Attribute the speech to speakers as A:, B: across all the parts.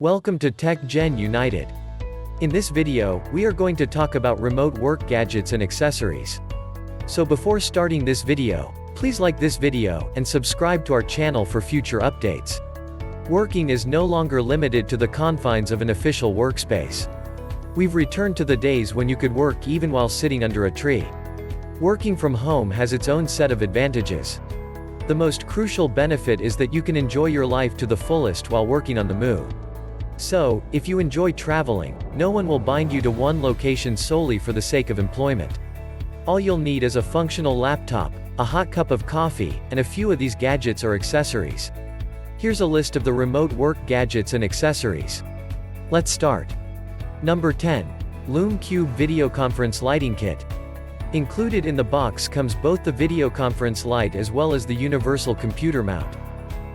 A: Welcome to Tech Gen United. In this video, we are going to talk about remote work gadgets and accessories. So before starting this video, please like this video and subscribe to our channel for future updates. Working is no longer limited to the confines of an official workspace. We've returned to the days when you could work even while sitting under a tree. Working from home has its own set of advantages. The most crucial benefit is that you can enjoy your life to the fullest while working on the move. So, if you enjoy traveling, no one will bind you to one location solely for the sake of employment. All you'll need is a functional laptop, a hot cup of coffee, and a few of these gadgets or accessories. Here's a list of the remote work gadgets and accessories. Let's start. Number 10. LumeCube Video Conference Lighting Kit. Included in the box comes both the video conference light as well as the universal computer mount.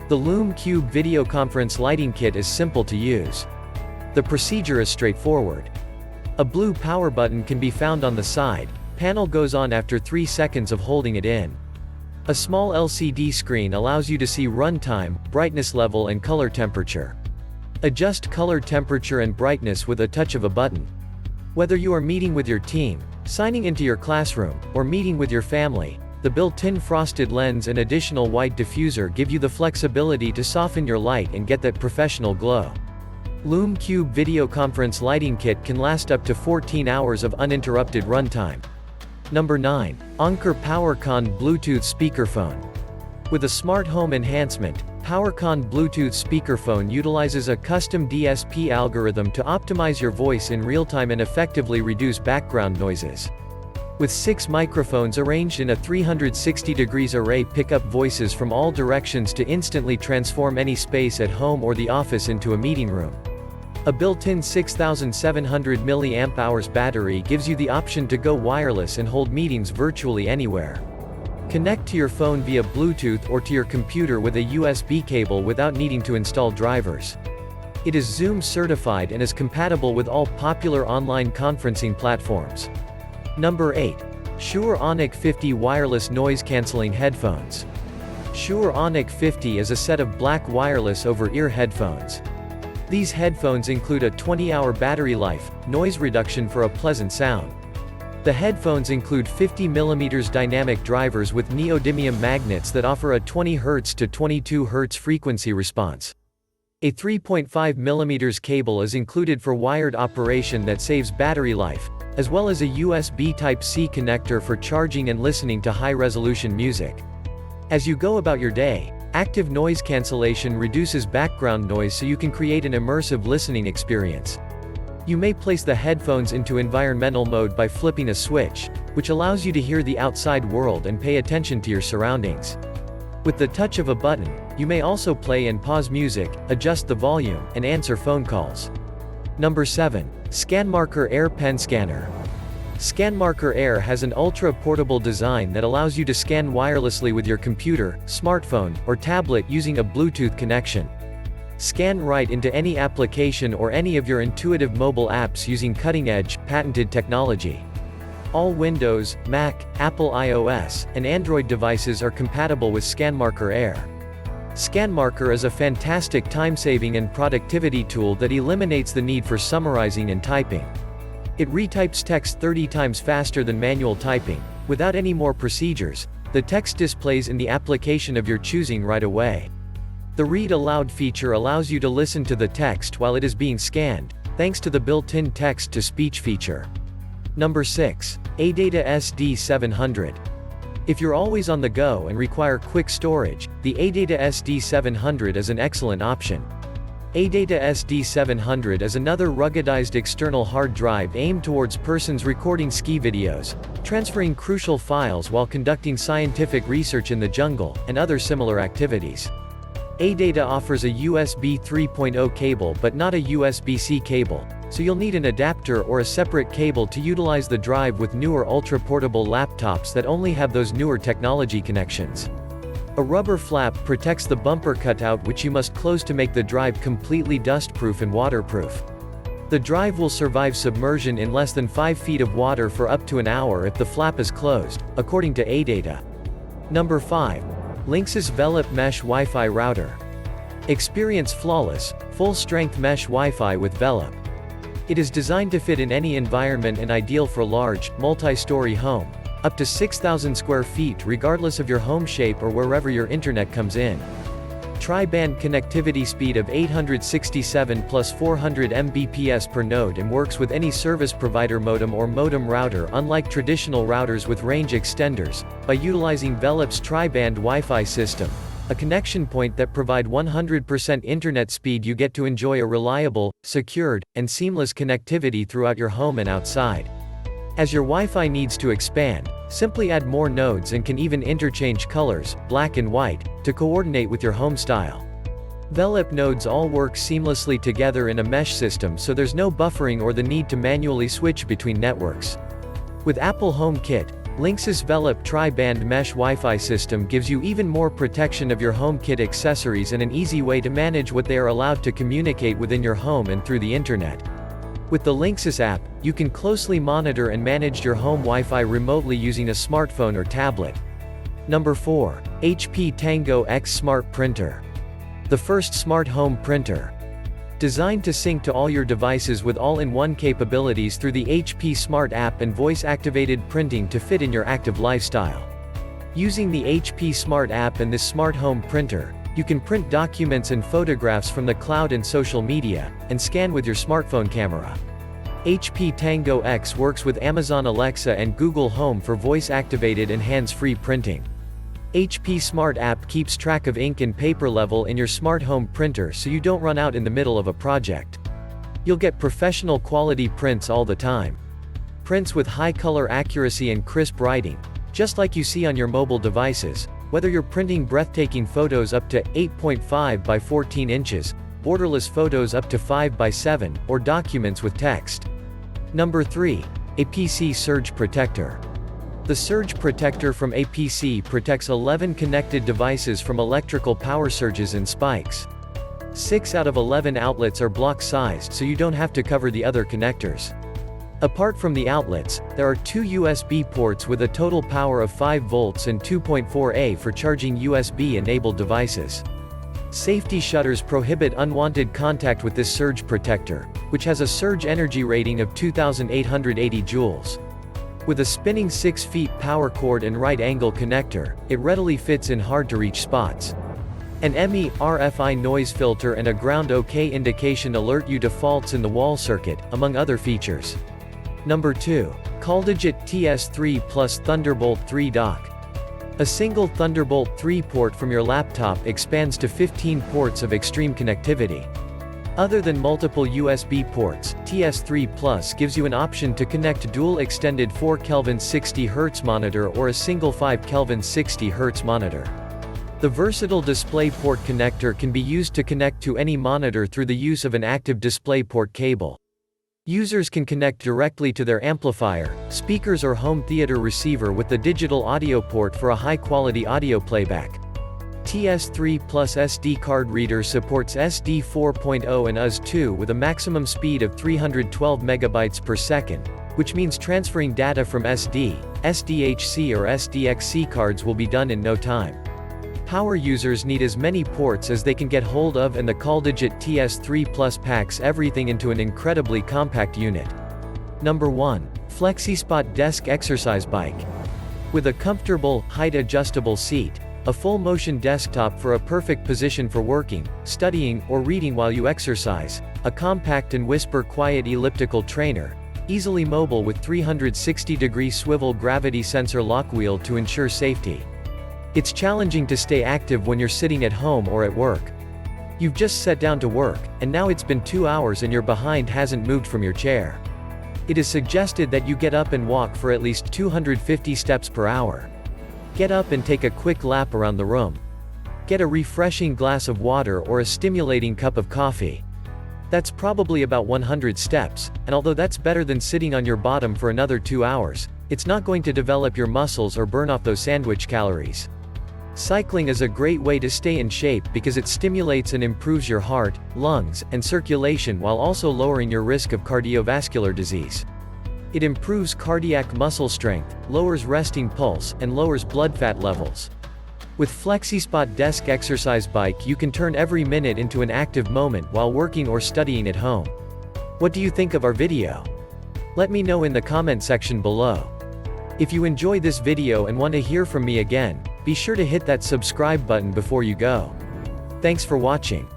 A: The LumeCube Video Conference Lighting Kit is simple to use. The procedure is straightforward. A blue power button can be found on the side. Panel goes on after 3 seconds of holding it in. A small LCD screen allows you to see runtime, brightness level and color temperature. Adjust color temperature and brightness with a touch of a button. Whether you are meeting with your team, signing into your classroom, or meeting with your family, the built-in frosted lens and additional white diffuser give you the flexibility to soften your light and get that professional glow. LumeCube Video Conference Lighting Kit can last up to 14 hours of uninterrupted runtime. Number 9. Anker PowerCon Bluetooth Speakerphone. With a smart home enhancement, PowerCon Bluetooth Speakerphone utilizes a custom DSP algorithm to optimize your voice in real time and effectively reduce background noises. With 6 microphones arranged in a 360-degree array, pick up voices from all directions to instantly transform any space at home or the office into a meeting room. A built-in 6700 mAh battery gives you the option to go wireless and hold meetings virtually anywhere. Connect to your phone via Bluetooth or to your computer with a USB cable without needing to install drivers. It is Zoom certified and is compatible with all popular online conferencing platforms. Number 8. Shure AONIC 50 Wireless Noise Cancelling Headphones. Shure AONIC 50 is a set of black wireless over-ear headphones. These headphones include a 20-hour battery life, noise reduction for a pleasant sound. The headphones include 50mm dynamic drivers with neodymium magnets that offer a 20 Hz to 22 Hz frequency response. A 3.5mm cable is included for wired operation that saves battery life, as well as a USB Type-C connector for charging and listening to high-resolution music. As you go about your day, active noise cancellation reduces background noise so you can create an immersive listening experience. You may place the headphones into environmental mode by flipping a switch, which allows you to hear the outside world and pay attention to your surroundings. With the touch of a button, you may also play and pause music, adjust the volume, and answer phone calls. Number 7. Scanmarker Air Pen Scanner. Scanmarker Air has an ultra-portable design that allows you to scan wirelessly with your computer, smartphone, or tablet using a Bluetooth connection. Scan right into any application or any of your intuitive mobile apps using cutting-edge, patented technology. All Windows, Mac, Apple iOS, and Android devices are compatible with Scanmarker Air. Scanmarker is a fantastic time-saving and productivity tool that eliminates the need for summarizing and typing. It retypes text 30 times faster than manual typing. Without any more procedures, the text displays in the application of your choosing right away. The Read Aloud feature allows you to listen to the text while it is being scanned, thanks to the built-in text-to-speech feature. Number 6. Adata SD700. If you're always on the go and require quick storage, the Adata SD700 is an excellent option. Adata SD700 is another ruggedized external hard drive aimed towards persons recording ski videos, transferring crucial files while conducting scientific research in the jungle, and other similar activities. Adata offers a USB 3.0 cable but not a USB-C cable, so you'll need an adapter or a separate cable to utilize the drive with newer ultra-portable laptops that only have those newer technology connections. A rubber flap protects the bumper cutout, which you must close to make the drive completely dust-proof and waterproof. The drive will survive submersion in less than 5 feet of water for up to an hour if the flap is closed, according to Adata. Number 5. Linksys Velop Mesh Wi-Fi Router. Experience flawless, full-strength mesh Wi-Fi with Velop. It is designed to fit in any environment and ideal for large, multi-story home, up to 6,000 square feet regardless of your home shape or wherever your internet comes in. Tri-band connectivity speed of 867 plus 400 Mbps per node and works with any service provider modem or modem router unlike traditional routers with range extenders, by utilizing Velop's tri-band Wi-Fi system, a connection point that provide 100% internet speed. You get to enjoy a reliable, secured, and seamless connectivity throughout your home and outside. As your Wi-Fi needs to expand, simply add more nodes and can even interchange colors, black and white, to coordinate with your home style. Velop nodes all work seamlessly together in a mesh system, so there's no buffering or the need to manually switch between networks. With Apple HomeKit, Linksys Velop Tri-Band Mesh Wi-Fi system gives you even more protection of your HomeKit accessories and an easy way to manage what they are allowed to communicate within your home and through the internet. With the Linksys app, you can closely monitor and manage your home Wi-Fi remotely using a smartphone or tablet. Number 4. HP Tango X Smart Printer. The first smart home printer. Designed to sync to all your devices with all-in-one capabilities through the HP Smart app and voice-activated printing to fit in your active lifestyle. Using the HP Smart app and this smart home printer, you can print documents and photographs from the cloud and social media, and scan with your smartphone camera. HP Tango X works with Amazon Alexa and Google Home for voice-activated and hands-free printing. HP Smart app keeps track of ink and paper level in your smart home printer so you don't run out in the middle of a project. You'll get professional quality prints all the time. Prints with high color accuracy and crisp writing, just like you see on your mobile devices, whether you're printing breathtaking photos up to 8.5 by 14 inches, borderless photos up to 5 by 7, or documents with text. Number 3. APC Surge Protector. The Surge Protector from APC protects 11 connected devices from electrical power surges and spikes. 6 out of 11 outlets are block-sized so you don't have to cover the other connectors. Apart from the outlets, there are 2 USB ports with a total power of 5 volts and 2.4A for charging USB-enabled devices. Safety shutters prohibit unwanted contact with this surge protector, which has a surge energy rating of 2,880 joules. With a spinning 6 feet power cord and right-angle connector, it readily fits in hard-to-reach spots. An ME RFI noise filter and a ground OK indication alert you to faults in the wall circuit, among other features. Number 2. Caldigit TS3 Plus Thunderbolt 3 Dock. A single Thunderbolt 3 port from your laptop expands to 15 ports of extreme connectivity. Other than multiple USB ports, TS3 Plus gives you an option to connect dual extended 4 Kelvin 60 Hz monitor or a single 5 Kelvin 60 Hz monitor. The versatile DisplayPort connector can be used to connect to any monitor through the use of an active DisplayPort cable. Users can connect directly to their amplifier, speakers or home theater receiver with the digital audio port for a high-quality audio playback. TS3 Plus SD card reader supports SD 4.0 and US2 with a maximum speed of 312 MB per second, which means transferring data from SD, SDHC or SDXC cards will be done in no time. Power users need as many ports as they can get hold of, and the Caldeget TS3 Plus packs everything into an incredibly compact unit. Number 1. Flexispot Desk Exercise Bike. With a comfortable, height-adjustable seat, a full-motion desktop for a perfect position for working, studying, or reading while you exercise, a compact and whisper-quiet elliptical trainer, easily mobile with 360-degree swivel gravity sensor lock wheel to ensure safety. It's challenging to stay active when you're sitting at home or at work. You've just sat down to work, and now it's been 2 hours and your behind hasn't moved from your chair. It is suggested that you get up and walk for at least 250 steps per hour. Get up and take a quick lap around the room. Get a refreshing glass of water or a stimulating cup of coffee. That's probably about 100 steps, and although that's better than sitting on your bottom for another 2 hours, it's not going to develop your muscles or burn off those sandwich calories. Cycling is a great way to stay in shape because it stimulates and improves your heart, lungs, and circulation while also lowering your risk of cardiovascular disease. It improves cardiac muscle strength, lowers resting pulse, and lowers blood fat levels. With Flexispot desk exercise bike you can turn every minute into an active moment while working or studying at home. What do you think of our video? Let me know in the comment section below. If you enjoy this video and want to hear from me again, be sure to hit that subscribe button before you go. Thanks for watching.